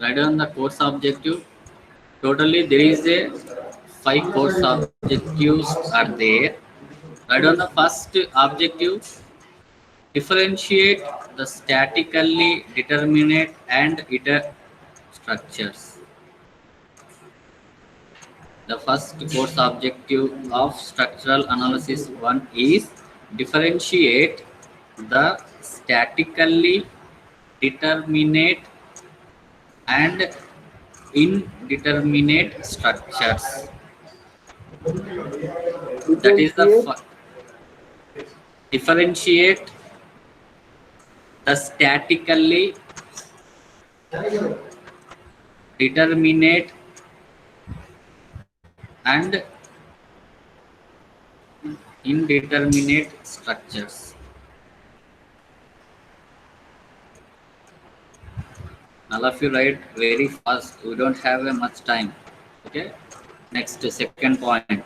Write down the course objective. Totally, there is a 5 course objectives are there. Write down the first objective. Differentiate the statically determinate and iter structures. The first course objective of structural analysis 1 is differentiate the statically determinate and indeterminate structures. That is the differentiate the statically determinate and indeterminate structures. All of you write very fast. We don't have much time. Okay. Next, second point.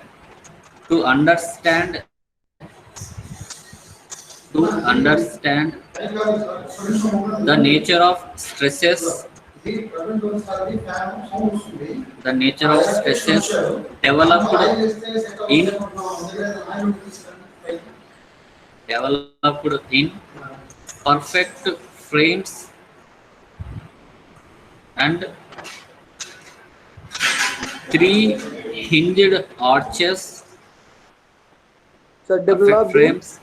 To understand the nature of stresses, developed in perfect frames and three hinged arches, So perfect frames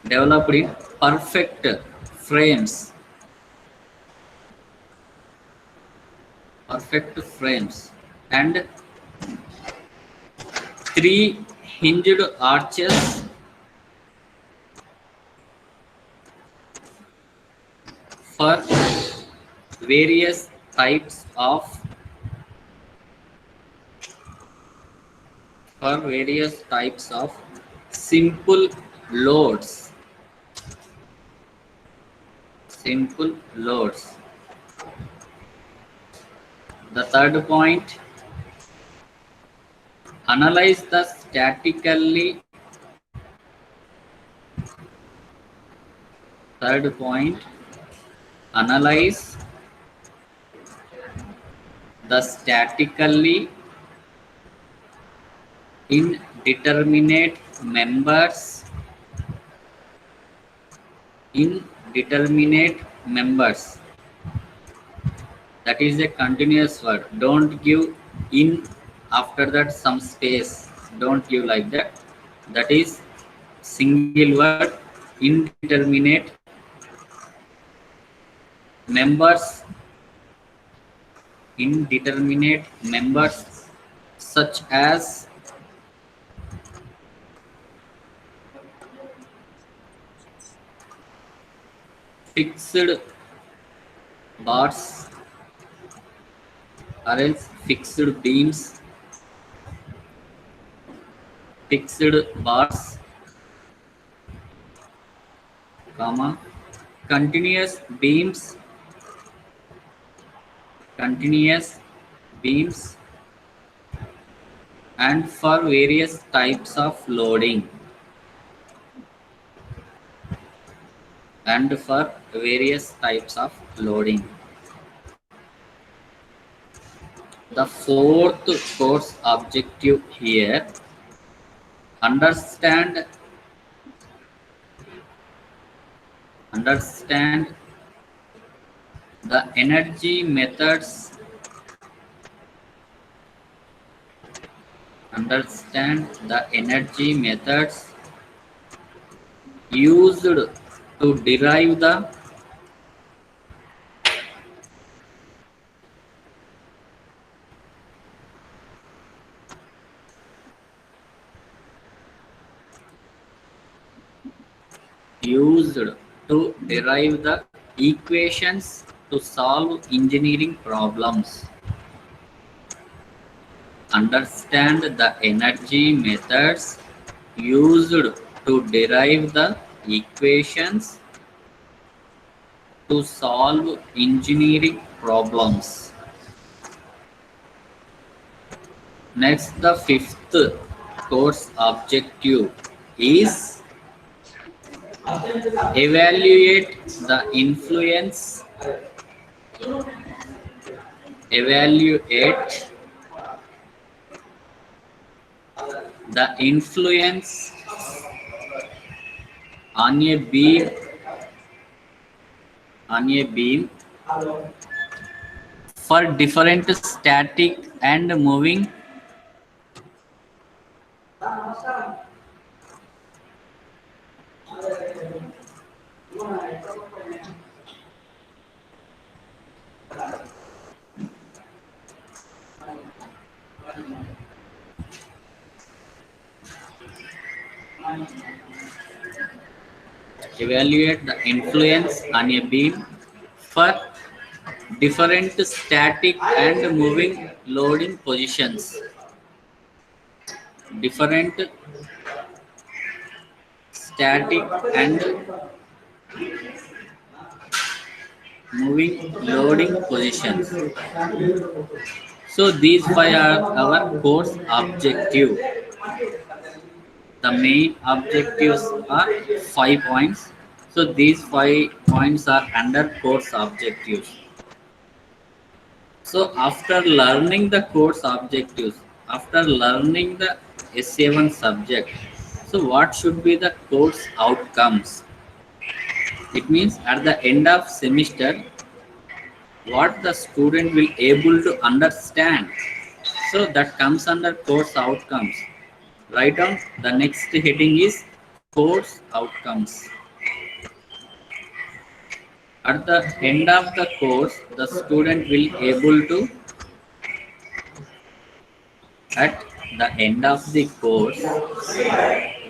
developed in perfect frames and three hinged arches for various types of simple loads. The third point, analyze the statically indeterminate members that is a continuous word. Don't give in after that some space. Don't give like that. That is single word. Indeterminate members such as fixed bars or else fixed beams, fixed bars, comma, continuous beams, and for various types of loading. The fourth course objective here, understand the energy methods used to derive the equations to solve engineering problems. Understand the energy methods used to derive the equations to solve engineering problems. Next, the fifth course objective is evaluate the influence evaluate the influence on a beam for different static and moving evaluate the influence on a beam for different static and moving loading positions. Different static and moving loading positions. So these five are our course objective. The main objectives are 5 points. So these 5 points are under course objectives. So after learning the course objectives, after learning the SA1 subject, so what should be the course outcomes? It means at the end of semester, what the student will able to understand. So that comes under course outcomes. Write down the next heading is course outcomes. At the end of the course, the student will able to, at the end of the course,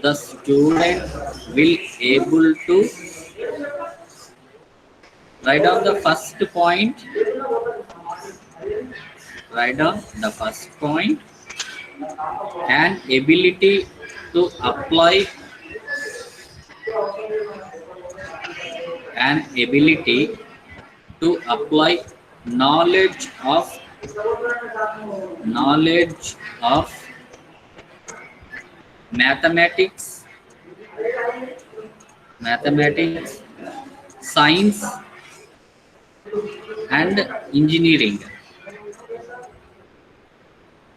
the student will able to write down the first point, write down the first point, and ability to apply, an ability to apply knowledge of mathematics, science, and engineering.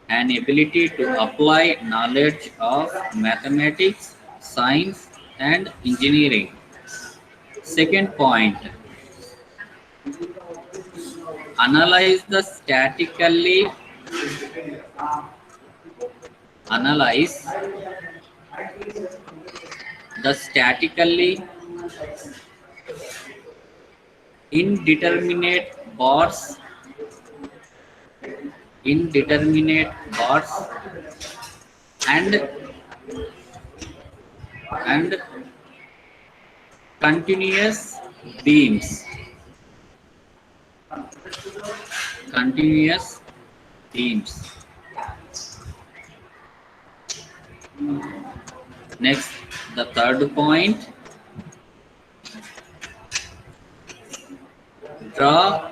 An ability to apply knowledge of mathematics, science, and engineering. Second point, analyze the statically analyze the statically indeterminate bars, and continuous beams, continuous beams. Next, the third point, draw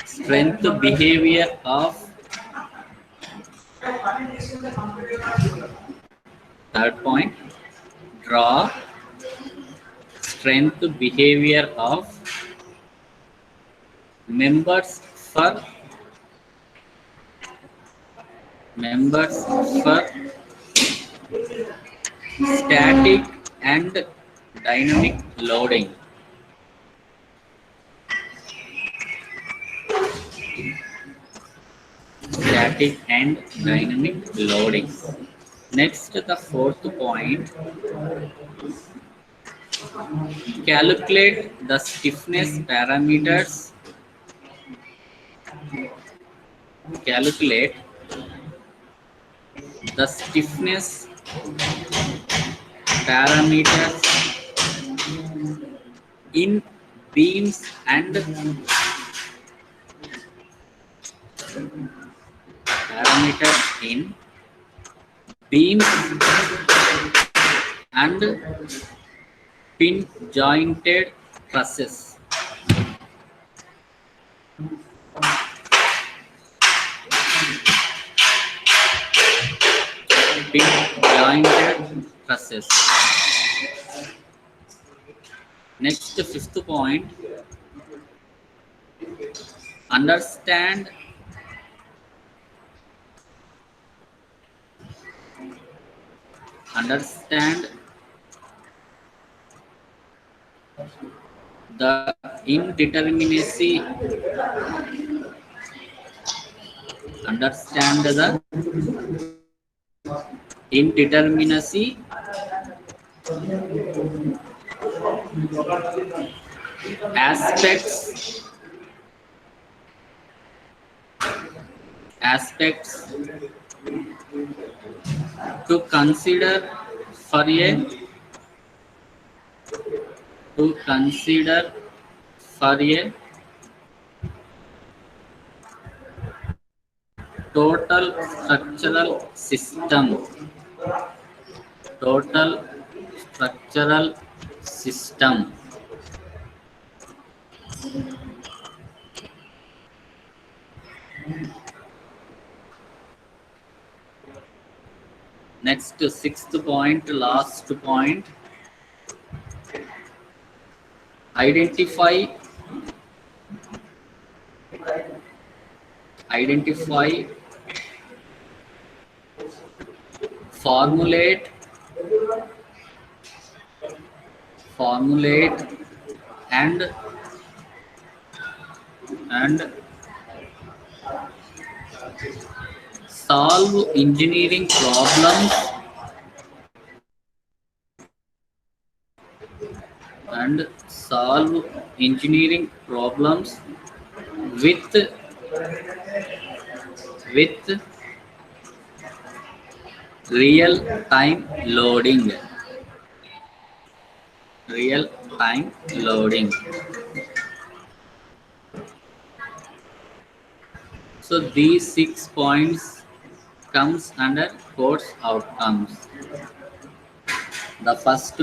strength behavior of, third point, draw strength behavior of members for static and dynamic loading. Static and dynamic loading. Next, the fourth point, calculate the stiffness parameters. Calculate the stiffness parameters in beams and pin jointed trusses. Pin jointed trusses. Next, fifth point, understand the indeterminacy, understand the indeterminacy aspects aspects to consider for a to consider for a total structural system, total structural system. Next, sixth point, last point, identify identify, formulate formulate and solve engineering problems and solve engineering problems with with real time loading, real time loading. So these 6 points comes under course outcomes. The first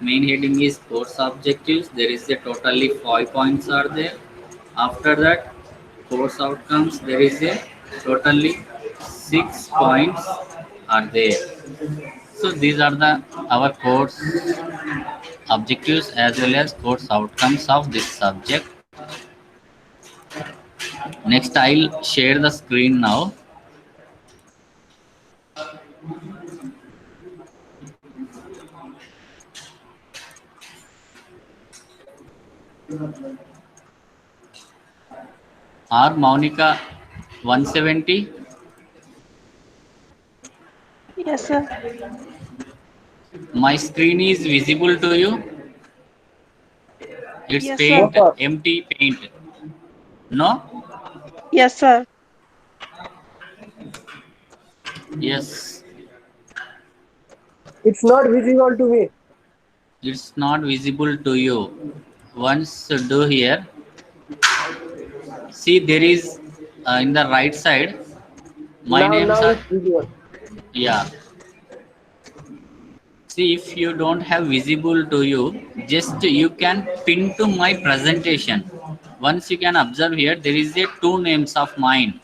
main heading is course objectives. There is a totally 5 points are there. After that, course outcomes. There is a totally 6 points are there. So these are the our course objectives as well as course outcomes of this subject. Next, I'll share the screen now. R Monica 170. Yes, sir. My screen is visible to you. It's Yes, sir. No, paint, sir. empty paint. No? Yes, sir. Yes, It's not visible to me. it's not visible to you. Once do here. See, there is in the right side. My names Now are, it's visible. yeah. See, if you don't have visible to you, just you can pin to my presentation. Once you can observe here, there is a two names of mine.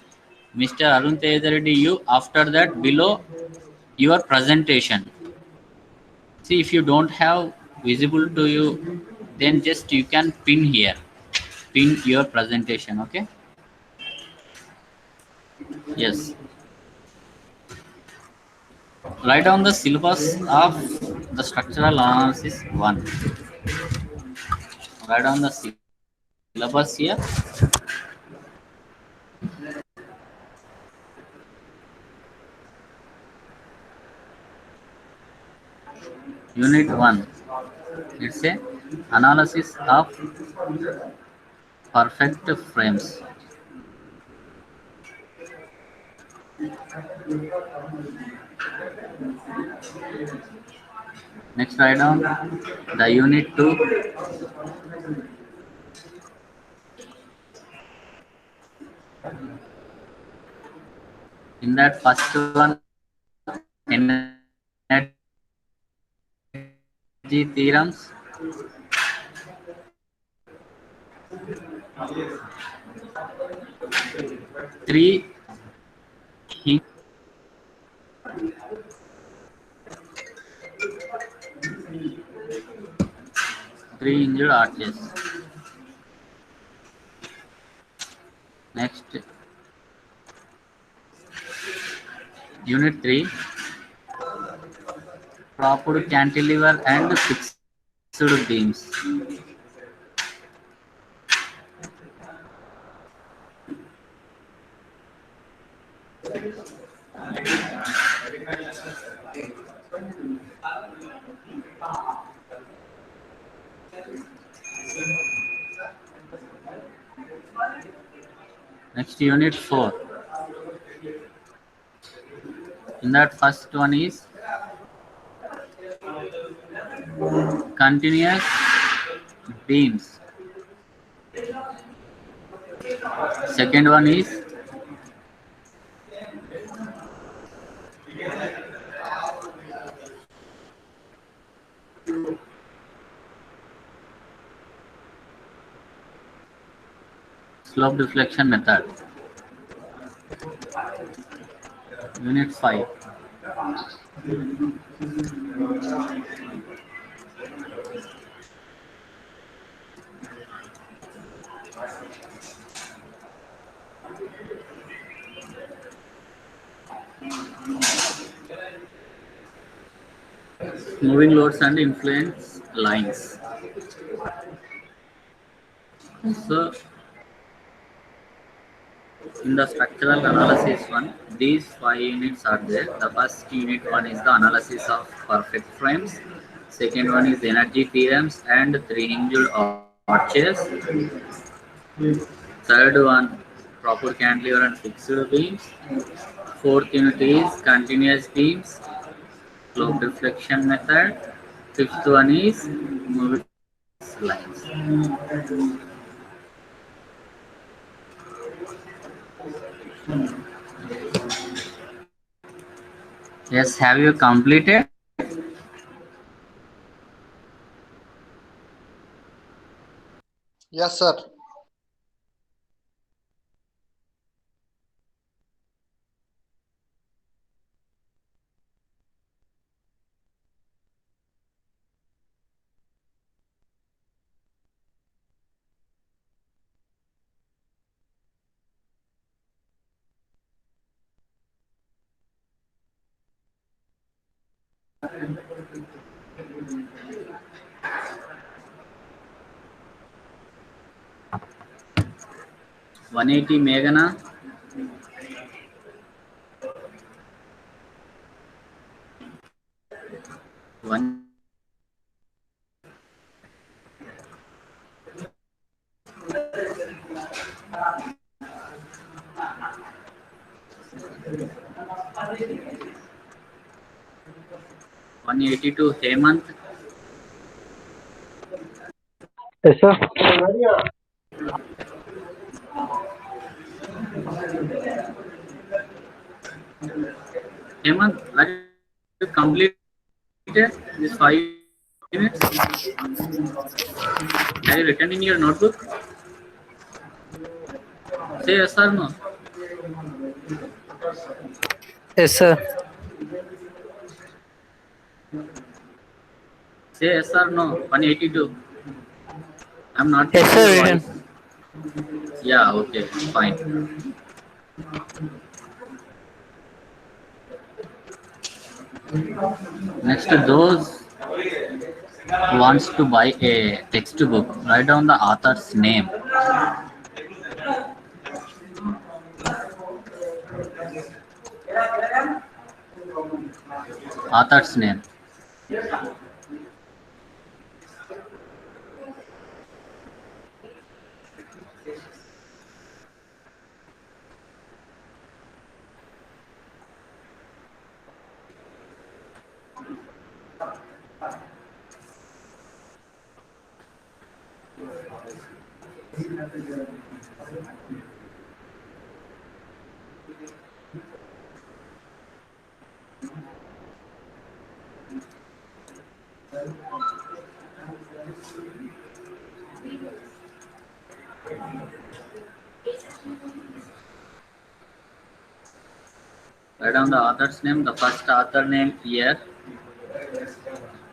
Mr. Arun Tejareddy, you. After that, below your presentation. See, if you don't have visible to you, then just you can pin here, pin your presentation. Okay. Yes. Write down the syllabus of the structural analysis 1. Write down the syllabus here. Unit 1. It's a analysis of perfect frames. Next, write down the unit 2. In that first one, energy theorems. Three three injured arches. Next, Unit 3, proper cantilever and fixed beams. Next, Unit 4. In that, first one is continuous beams. Second one is slope deflection method. Unit 5. Moving loads and influence lines. So, in the structural analysis one, these 5 units are there. The first unit one is the analysis of perfect frames. Second one is energy theorems and three-hinged arches. Third one, proper cantilever and fixed beams. Fourth unit is continuous beams, slope deflection method. Fifth one is moving lines. Yes, have you completed? Yes, sir. One eighty Meghana. One. One 82 Hemant. Yes, sir. Hemant, are you completed this 5 minutes? Have you written in your notebook? Say yes or no. Yes, sir. Say yes or no. 182. I'm not Yes, getting sir. your Written. voice. Yeah, okay, fine. Next, those who wants to buy a textbook, write down the author's name. Author's name. Write down the author's name. The first author name here,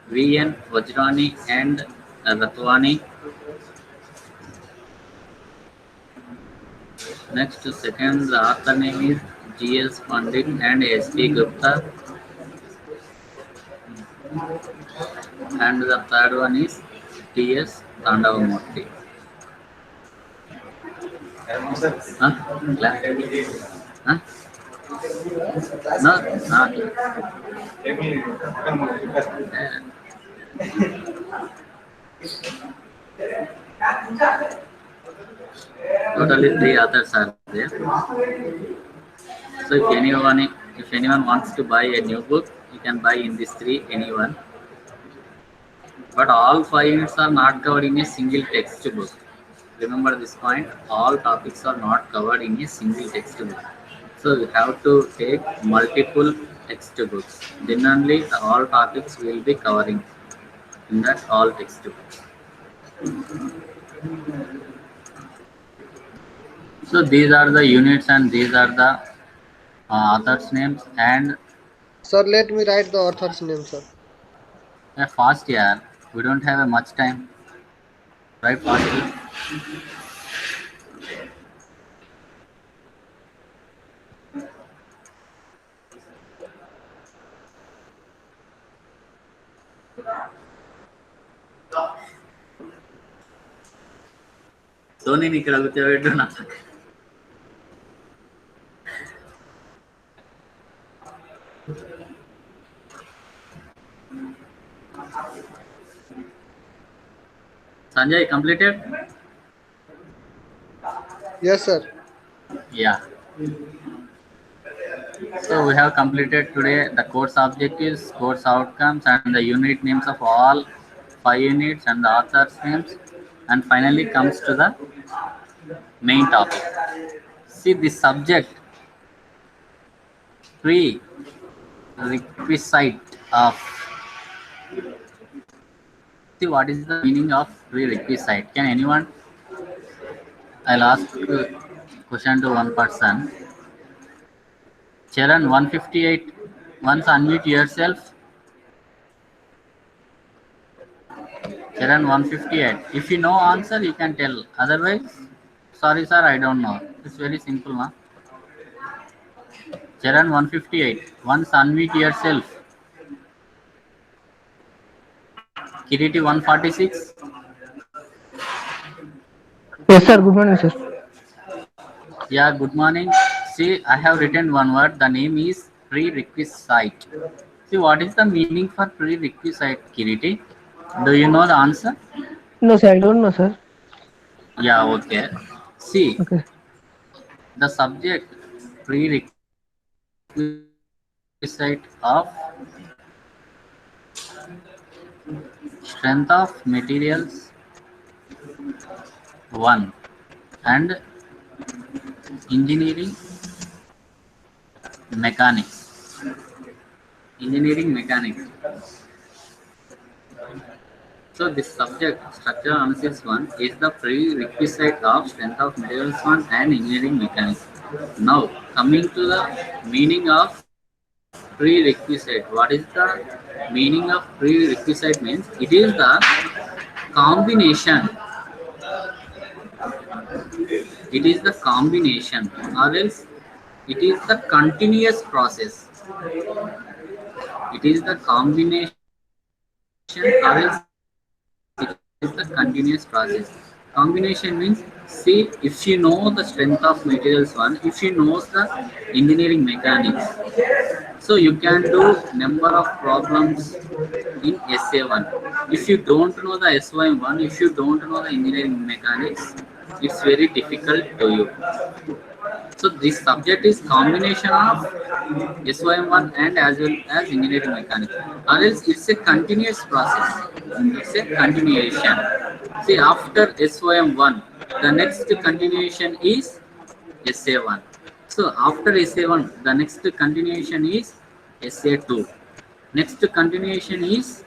V.N. Vajrani and Ratwani. Next, second, the author name is G.S. Pandit and S.P. Gupta. And the third one is T.S. Tandavamurthy. Huh? Huh? No, not. Totally three authors are there. So if anyone wants to buy a new book, you can buy in these three anyone. But all 5 units are not covered in a single textbook. Remember this point. All topics are not covered in a single textbook. So we have to take multiple textbooks. Then only all topics will be covering in that all textbooks. So these are the units and these are the authors' names and Sir, let me write the author's name, sir. fast year. We don't have much time. Right, fastly. So నేను ఇక్కడ కూర్చోబెట్టు నా పక్కన. Sanjay, completed? Yes, sir. Yeah. So we have completed today the course objectives, course outcomes, and the unit names of all 5 units and the authors' names, and finally comes to the main topic. See the subject prerequisite of. See what is the meaning of prerequisite? Can anyone? I'll ask question to one person. Charan 158. Once unmute yourself. Charan 158. If you know answer, you can tell. Otherwise, sorry sir, I don't know. It's very simple, na? Charan 158. Once unmute yourself. Kiriti 146. Yes, sir. Good morning, sir. Yeah, good morning. See, I have written one word. The name is prerequisite. See, what is the meaning for prerequisite, Kiriti? Do you know the answer? No, sir. I don't know, sir. Yeah, okay. See, Okay. the subject prerequisite of strength of materials 1 and engineering mechanics. So this subject structural analysis 1 is the prerequisite of strength of materials 1 and engineering mechanics. Now coming to the meaning of prerequisite. What is the meaning of prerequisite? Means it is the combination. It is the combination, or else it is the continuous process. It is the combination, or else it is the continuous process. Combination means, see, if you know the strength of materials 1, if you know the engineering mechanics, so you can do number of problems in SA1. If you don't know the SYM1, if you don't know the engineering mechanics, it's very difficult to you. So this subject is combination of SYM1 and as well as engineering mechanics. Or else it's a continuous process. It's a continuation. See, after SYM1, the next continuation is SA1. So after SA1, the next continuation is SA2. Next continuation is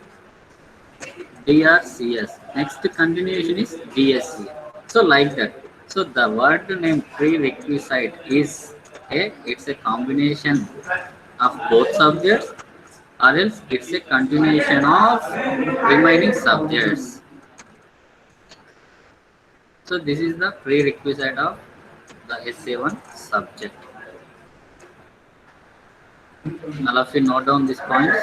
DRCS. Next continuation is DSC. So like that. So the word name prerequisite is it's a combination of both subjects, or else it's a continuation of remaining subjects. So this is the prerequisite of the SA1 subject. All of you note down these points.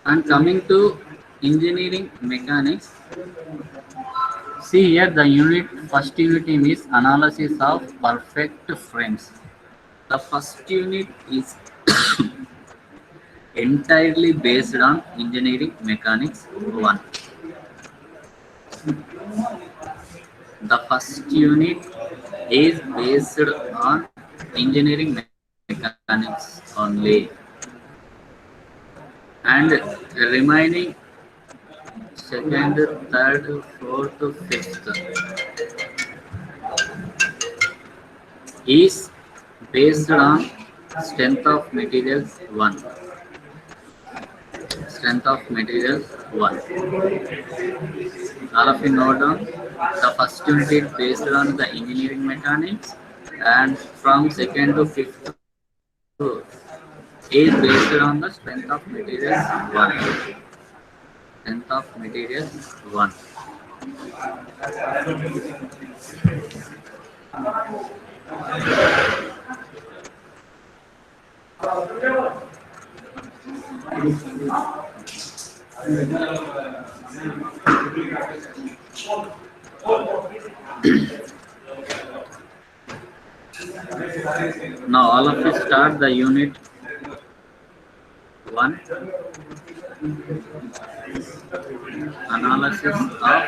And coming to engineering mechanics, see here the first unit name is analysis of perfect frames. The first unit is entirely based on engineering mechanics 1. The first unit is based on engineering mechanics only, and remaining second, third, fourth, fifth is based on strength of materials 1. Strength of materials 1. All of you note down. The first unit is based on the engineering mechanics, and from second to fifth is based on the strength of materials 1. Strength of materials 1. Now all of you start the unit 1, analysis of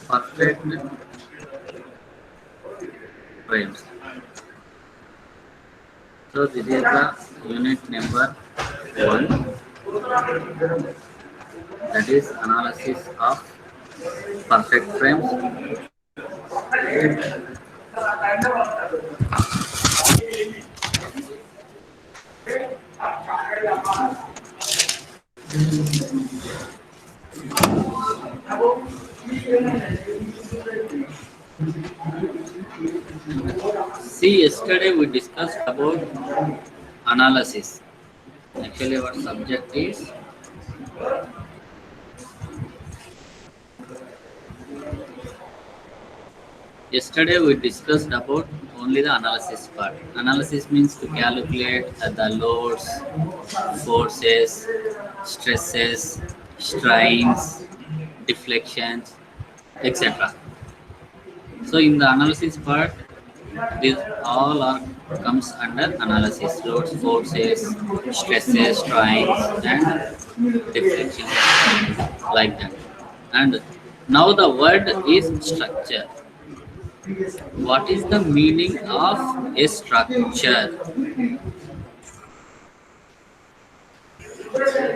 perfect frames. So this is the unit number 1, that is analysis of perfect frames. See, yesterday we discussed about analysis. Actually, our subject is yesterday we discussed about only the analysis part. Analysis means to calculate the loads, forces, stresses, strains, deflections, etc. So in the analysis part, these all are comes under analysis: loads, forces, stresses, strains, and deflections, like that. And now the word is structure. What is the meaning of a structure?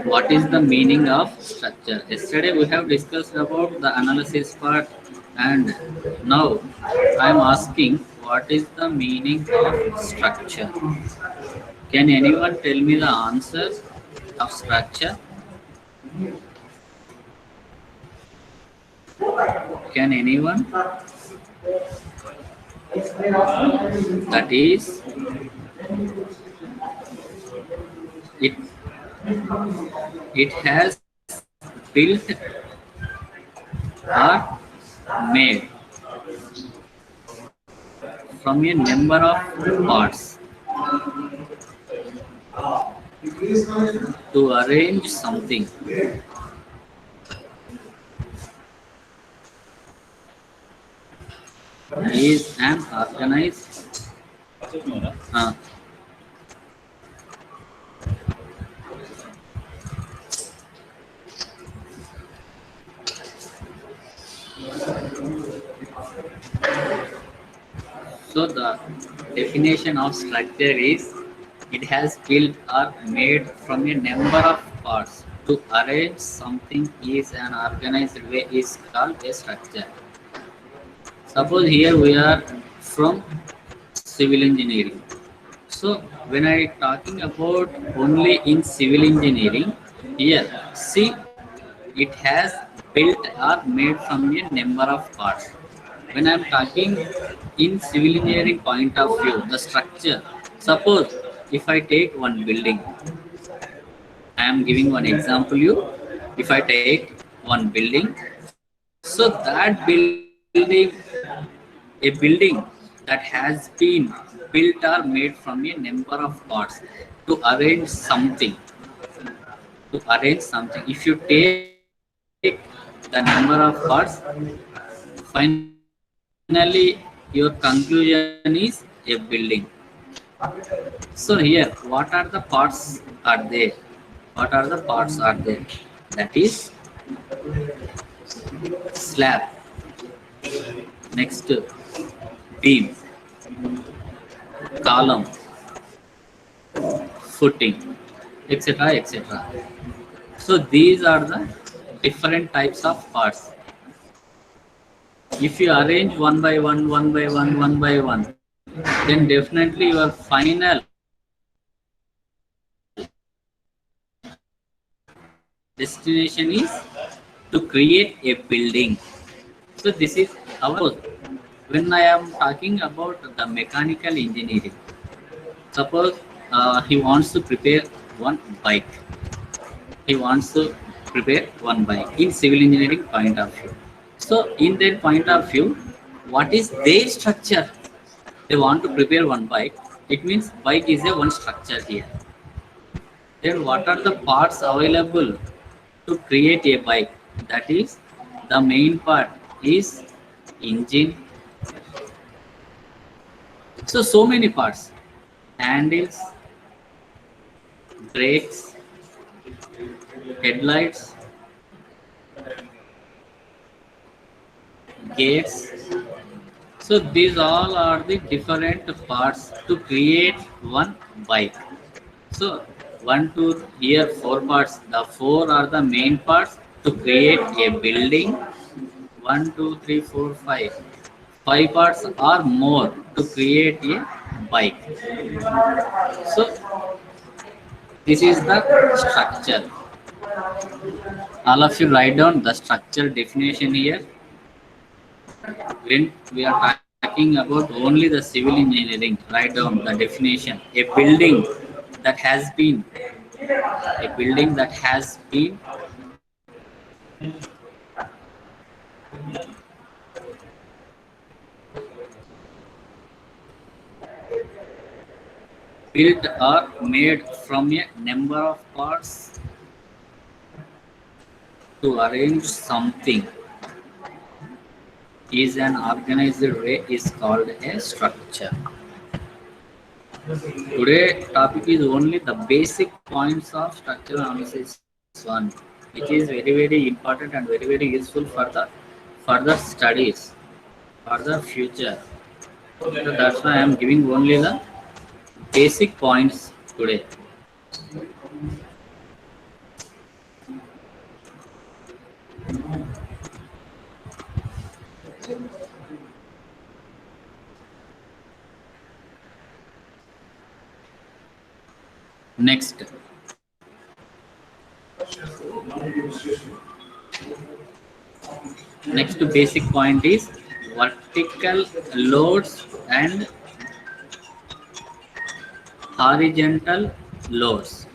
What is the meaning of structure? Yesterday we have discussed about the analysis part, and now I am asking what is the meaning of structure? Can anyone tell me the answer of structure? Can anyone? That is, it has built or made from a number of parts to arrange something. Is an organized so the definition of structure is it has built or made from a number of parts to arrange something is an organized way is called a structure. Suppose here we are from civil engineering. So when I talking about only in civil engineering, here see it has built or made from a number of parts. When I am talking in civil engineering point of view, the structure. Suppose if I take one building, I am giving one example. If I take one building, so that building a building that has been built or made from a number of parts to arrange something. To arrange something. If you take the number of parts, finally your conclusion is a building. So here, what are the parts are there? What are the parts are there? That is slab, next beam, column, footing, etc. etc. So these are the different types of parts. If you arrange one by one, one by one, one by one, then definitely your final destination is to create a building. So this is our, when I am talking about the mechanical engineering. Suppose he wants to prepare one bike. He wants to prepare one bike in civil engineering point of view. So in their point of view, what is their structure? They want to prepare one bike. It means bike is a one structure here. Then what are the parts available to create a bike? That is, the main part is engine. So many parts: handles, brakes, headlights, gates. So these all are the different parts to create one bike. So one, two, here four parts. The four are the main parts to create a building. 1, 2, 3, 4, 5. 5 parts or more to create a bike. So this is the structure. All of you write down the structure definition here. When we are talking about only the civil engineering, write down the definition. A building that has been built or made from a number of parts to arrange something is an organized way is called a structure. Today topic is only the basic points of structural analysis 1, which is very important and very useful for the further studies, for the future. So that's why I am giving only the basic points today. Next, basic point is vertical loads and horizontal loads.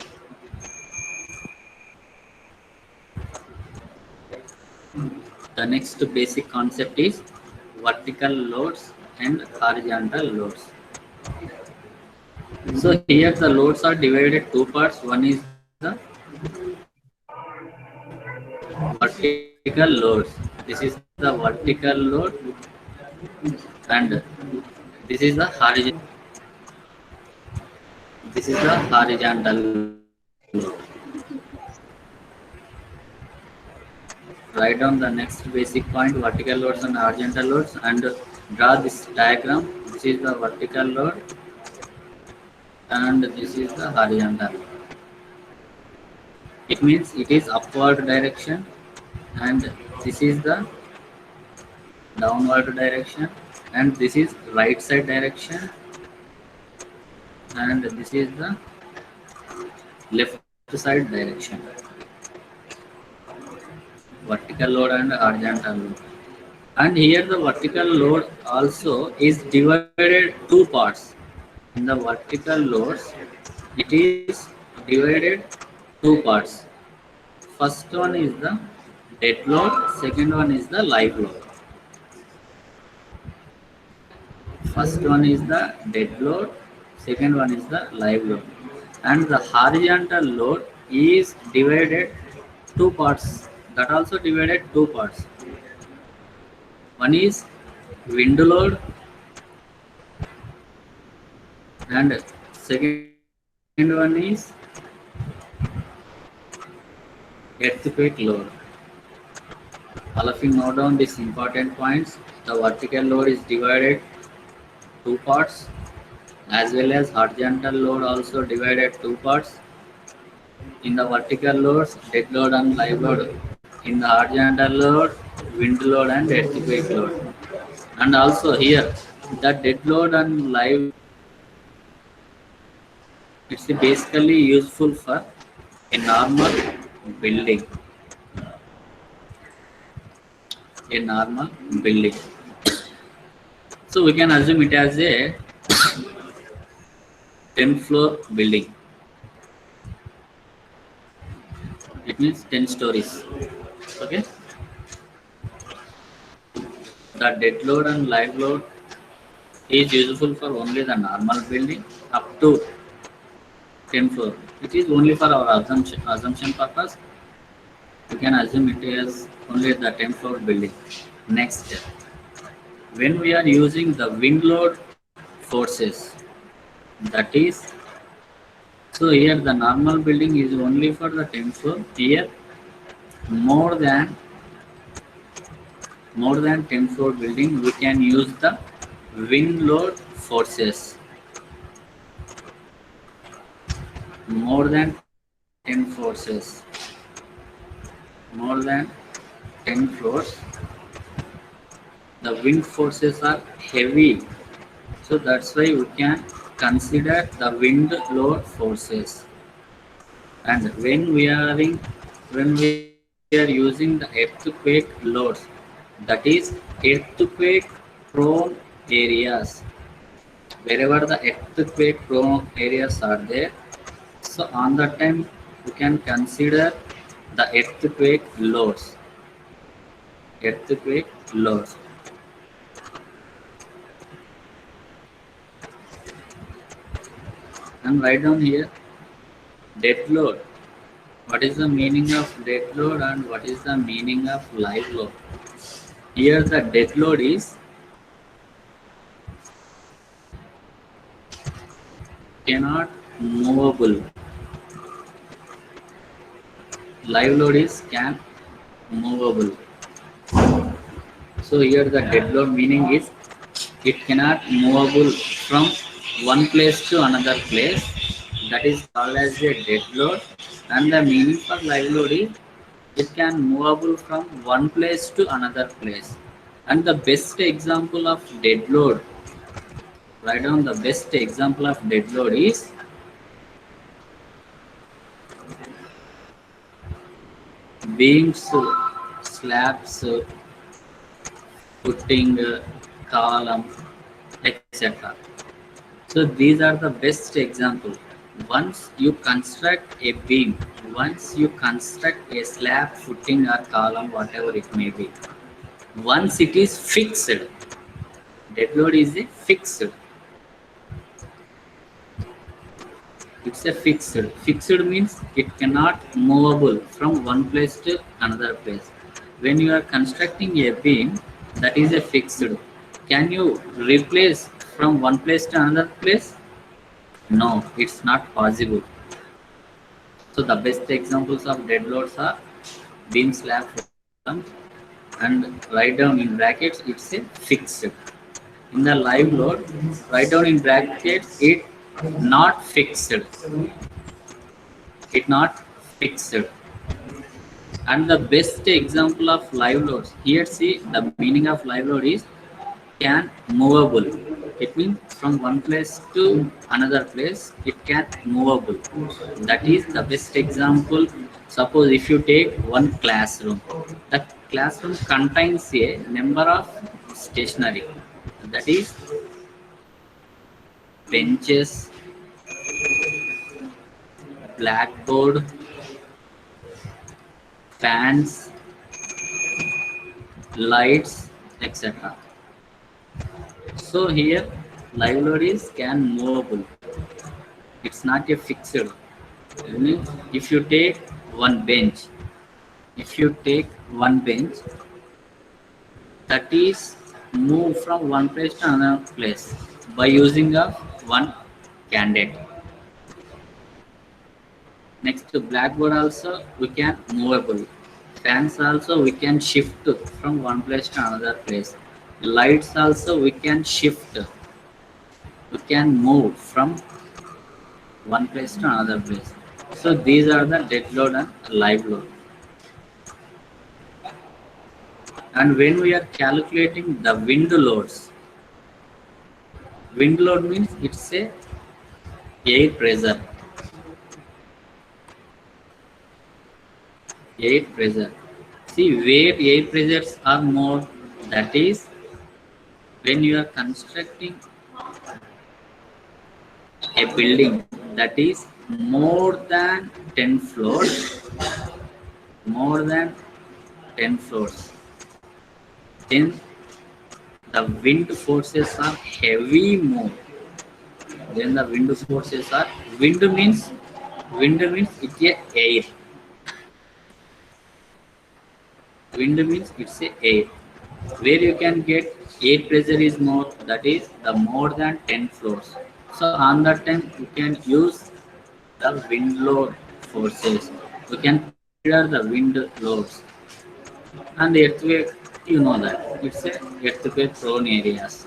The next basic concept is vertical loads and horizontal loads. So here the loads are divided two parts. One is the vertical loads. This is the vertical load and this is the horizontal. This is the horizontal load. Write down the next basic point: vertical loads and horizontal loads, and draw this diagram. This is the vertical load and this is the horizontal. It means it is upward direction and this is the downward direction and this is right side direction and this is the left side direction. Vertical load and horizontal load. And here the vertical load also is divided two parts. In the vertical loads, it is divided two parts. First one is the dead load, second one is the live load. First one is the dead load, second one is the live load, and the horizontal load is divided two parts. That also divided two parts. One is wind load and second one is earthquake load. All of you note down these important points. The vertical load is divided two parts, as well as horizontal load also divided two parts. In the vertical loads, dead load and live load. In the horizontal load, wind load and earthquake load. And also here, the dead load and live, it's basically useful for a normal building. A normal building. So we can assume it as a 10-floor building. It means 10 stories. Okay. The dead load and live load is useful for only the normal building up to 10 floor. It is only for our assumption purpose. You can assume it is only the 10 floor building. Next step. When we are using the wind load forces, that is, so here the normal building is only for the 10 floor. Here more than 10 floor building, we can use the wind load forces. More than 10 forces. More than 10 floors. The wind forces are heavy, so that's why we can consider the wind load forces. And when we are using the earthquake loads, that is earthquake prone areas, wherever the earthquake prone areas are there, so on that time we can consider the earthquake loads. Earthquake loads. And write down here dead load. What is the meaning of dead load and what is the meaning of live load? Here the dead load is cannot movable. Live load is can movable. So here the dead load meaning is it cannot movable from one place to another place. That is called as a dead load. And the meaning for live load is it can movable from one place to another place. And the best example of dead load, write down the best example of dead load is beams, slabs, footing, column, etc. So these are the best example. Once you construct a beam, once you construct a slab, footing or column, whatever it may be, once it is fixed, dead load is a fixed. It's a fixed. Fixed means it cannot movable from one place to another place. When you are constructing a beam, that is a fixed. Can you replace from one place to another place? No, it's not possible. So the best examples of dead loads are beam, slab, and write down in brackets it's a fixed. In the live load, write down in brackets it not fixed. It not fixed. And the best example of live loads, here see the meaning of live load is can movable. It means from one place to another place it can movable. That is the best example. Suppose if you take one classroom, that classroom contains a number of stationery, that is benches, blackboard, fans, lights, etc. So here live load is can movable. It's not a fixed. I mean, if you take one bench, if you take one bench, that is move from one place to another place by using of one candidate. Next to blackboard also we can movable. Fans also we can shift from one place to another place. Lights also we can shift. We can move from one place to another place. So these are the dead load and live load. And when we are calculating the wind loads, wind load means it's a air pressure. Air pressure. See where air pressures are more, that is when you are constructing a building that is more than 10 floors, more than 10 floors, then the wind forces are heavy more. Then the wind forces are, wind means it's a air. Wind means it's a air. Where you can get air pressure is more, that is the more than 10 floors. So on that time you can use the wind load forces. We can consider the wind loads. And the earthquake, you know that it's a earthquake prone areas.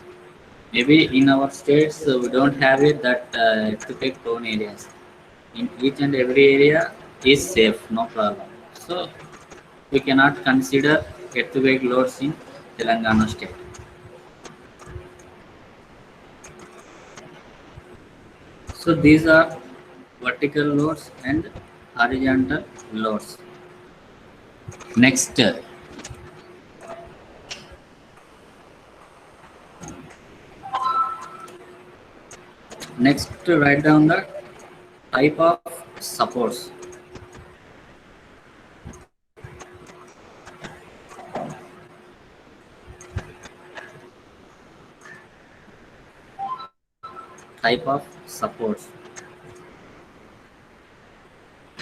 Maybe in our states we don't have it that earthquake prone areas. In each and every area is safe, no problem. So we cannot consider earthquake loads in Telangana state. So these are vertical loads and horizontal loads. Next, write down the type of supports. Type of supports.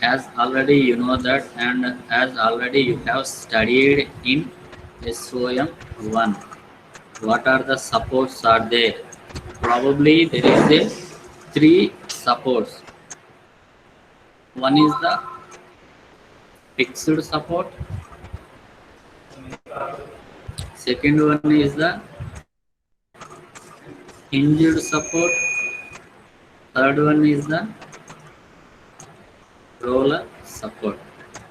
As already you know that, and as already you have studied in SOM 1, what are the supports are there? Probably there is a 3 supports. One is the fixed support, second one is the hinged support, third one is the roller support.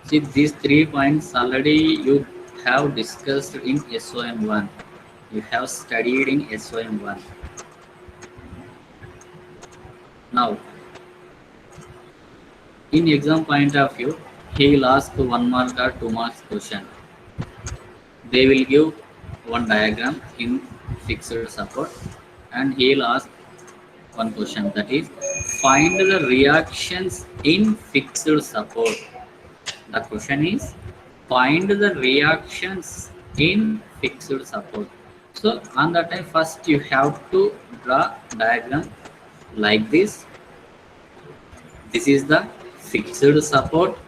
See, these 3 points already you have discussed in SOM 1. You have studied in SOM 1. Now, in exam point of view, he will ask 1 mark or 2 marks question. They will give one diagram in fixed support and he will ask one question, that is find the reactions in fixed support. The question is find the reactions in fixed support. So on that time first you have to draw diagram like this. This is the fixed support.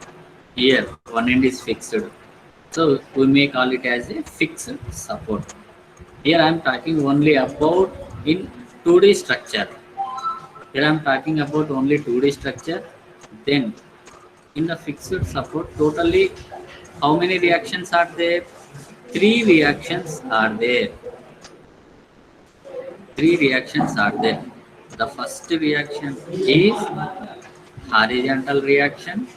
Here one end is fixed, so we may call it as a fixed support. Here I am talking only about in 2D structure. Here I am talking about only 2D structure. Then in the fixed support, totally how many reactions are there? 3 reactions are there. 3 reactions are there. The first reaction is horizontal reaction,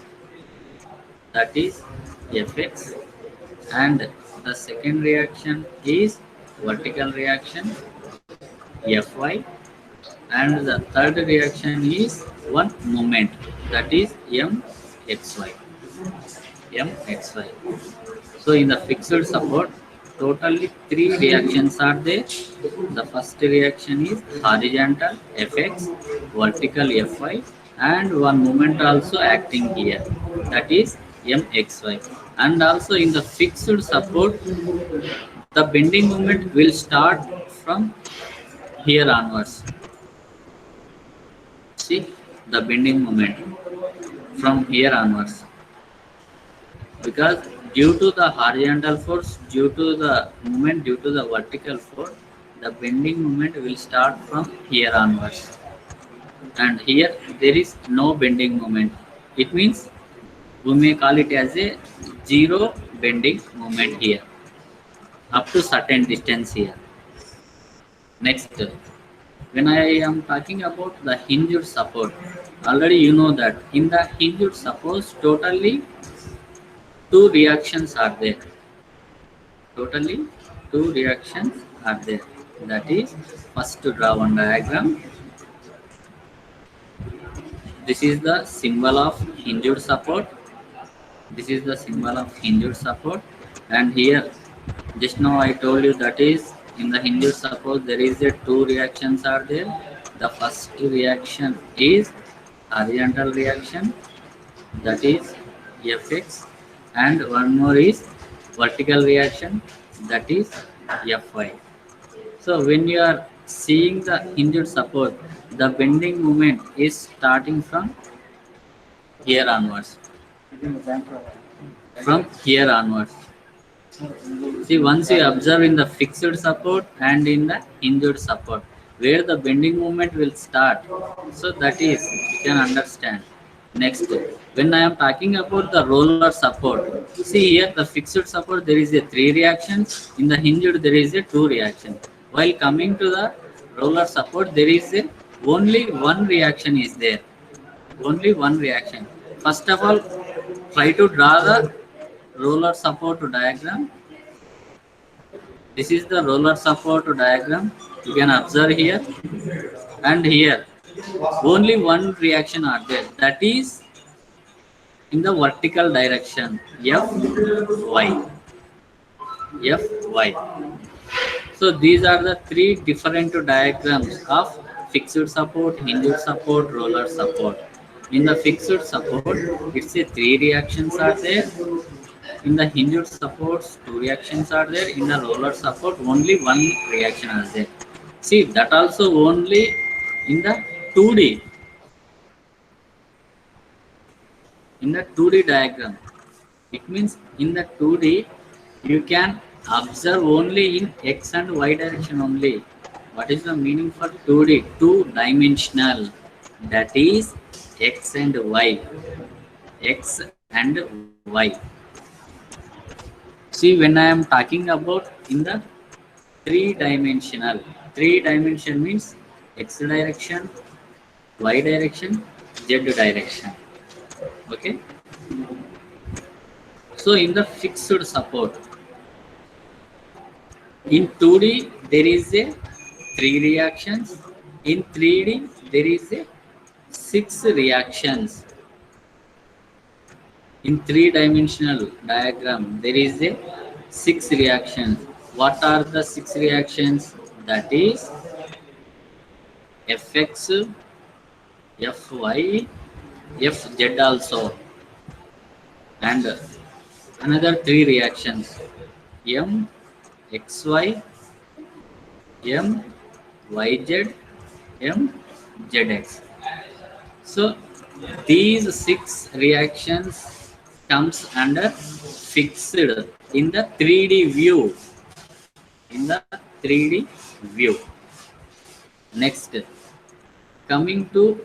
that is Fx, and the second reaction is vertical reaction, Fy, and the third reaction is one moment, that is Mxy. So in the fixed support, totally 3 reactions are there. The first reaction is horizontal Fx, vertical Fy, and one moment also acting here, that is Mxy. And also in the fixed support, the bending moment will start from here onwards. See the bending moment from here onwards, because due to the horizontal force, due to the movement, due to the vertical force, the bending moment will start from here onwards, and here there is no bending moment. It means we may call it as a zero bending moment here up to certain distance here. Next, when I am talking about the hinged support, already you know that in the hinged support totally two reactions are there. Totally two reactions are there. That is, first to draw one diagram. This is the symbol of hinged support. This is the symbol of hinged support, and here just now I told you that is in the hinged support there is a two reactions are there. The first reaction is horizontal reaction, that is Fx, and one more is vertical reaction, that is Fy. So when you are seeing the hinged support, the bending moment is starting from here onwards. From here onwards. See, once you observe in the fixed support and in the hinged support, where the bending moment will start, so that is, you can understand. Next, when I am talking about the roller support, see here the fixed support there is a three reactions, in the hinged there is a two reaction. While coming to the roller support, there is a only one reaction is there. Only one reaction. First of all, try to draw the roller support diagram. This is the roller support diagram. You can observe here and here. Only one reaction are there. That is in the vertical direction. Fy. Fy. So these are the three different diagrams of fixed support, hinged support, roller support. In the fixed support, it's a three reactions are there. In the hinged supports, two reactions are there. In the roller support, only one reaction is there. See, that also only in the 2D. In the 2D diagram, it means in the 2D, you can observe only in X and Y direction only. What is the meaning for 2D? Two-dimensional. That is X and Y. X and Y. See, when I am talking about in the three-dimensional means X direction, Y direction, Z direction. Okay. So in the fixed support, in 2D there is a three reactions. In 3D there is a 6 reactions. In three-dimensional diagram, there is a 6 reactions. What are the 6 reactions? That is Fx, Fy, Fz also, and another 3 reactions: M, Xy, M, Yz, M, Zx. So these 6 reactions comes under fixed in the 3D view. In the 3D view. Next, coming to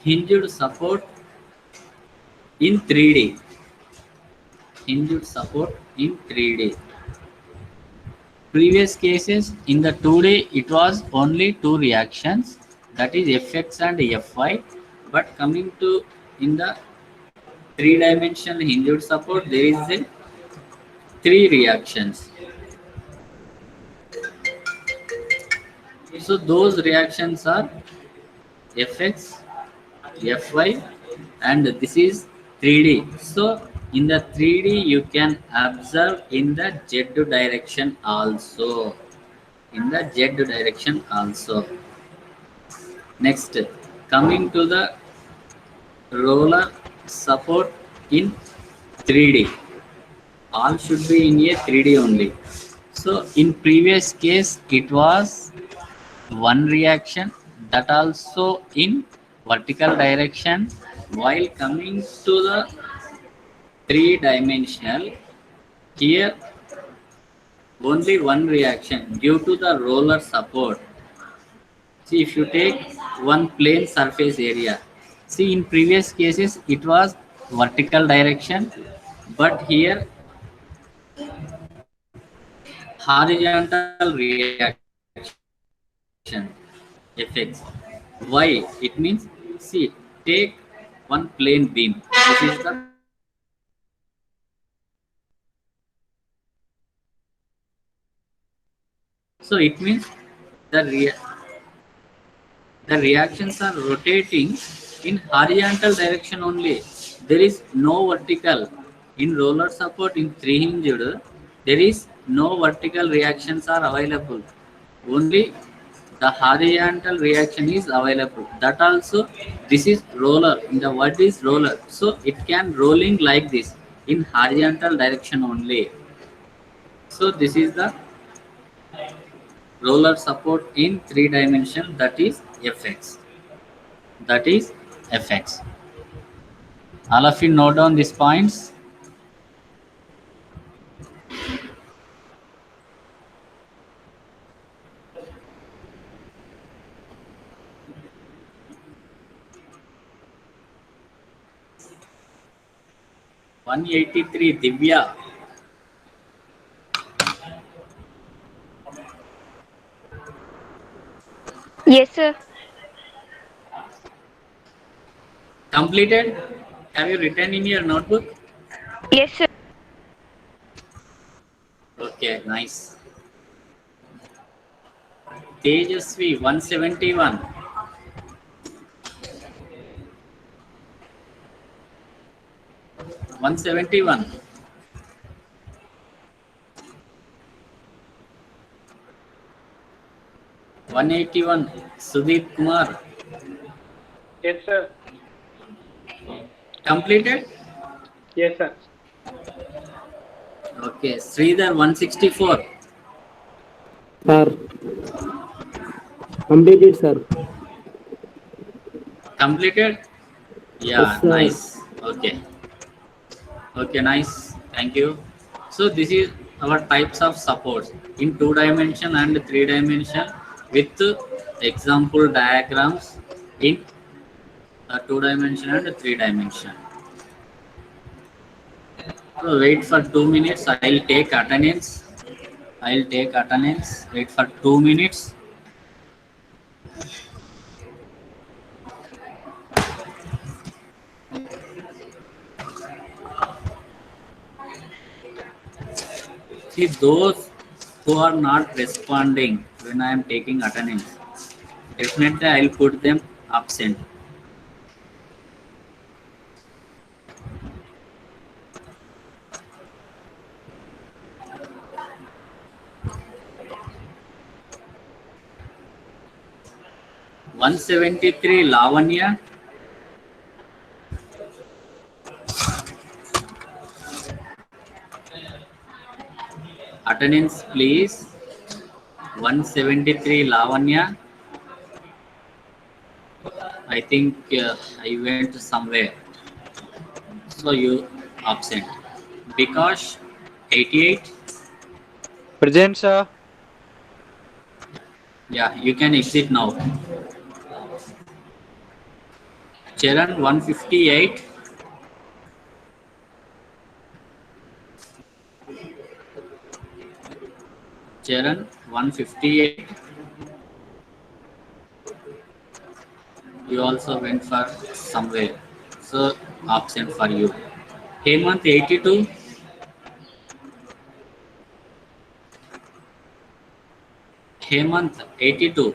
hinged support in 3D. Hinged support in 3D. Previous cases in the 2D it was only 2 reactions, that is Fx and Fy, but coming to in the three-dimensional hinged support there is a 3 reactions. So those reactions are Fx, Fy, and this is 3D. So in the 3D you can observe in the Z direction also. In the Z direction also. Next, coming to the roller support in 3D. All should be in a 3D only. So in previous case, it was one reaction, that also in vertical direction. While coming to the three-dimensional, here only one reaction due to the roller support. See, if you take one plane surface area, see in previous cases it was vertical direction, but here horizontal reaction effects. Why? It means, see, take one plane beam. This is the so it means the the reactions are rotating in horizontal direction only. There is no vertical. In roller support in three hinged, there is no vertical reactions are available. Only the horizontal reaction is available. That also, this is roller. In the word is roller. So it can rolling like this in horizontal direction only. So this is the roller support in three dimension, that is Fx. That is Fx. All of you note down these points. One 183 Divya. Yes, sir. Completed? Have you written in your notebook? Yes, sir. Okay, nice. Tejasvi 171. One 71. One 81. Sudip Kumar. Yes, sir. Completed? Yes, sir. Okay. Sridhar 164. Sir, completed, sir. Completed? Yeah, Yes, sir. nice. Okay. Okay, nice. Thank you. So this is our types of supports in two dimension and three dimension with example diagrams in two dimension and three dimension. So wait for 2 minutes. I'll take attendance. I'll take attendance. Wait for 2 minutes. See those who are not responding when I am taking attendance. Definitely I'll put them absent. One 173 Lavanya. Attendance please. 173 Lavanya. I think I went somewhere. So you absent. Because 88. Present, sir. Yeah, you can exit now. Charan 158. Charan 158. You also went for somewhere. So absent for you. Hemant 82. Hemant 82.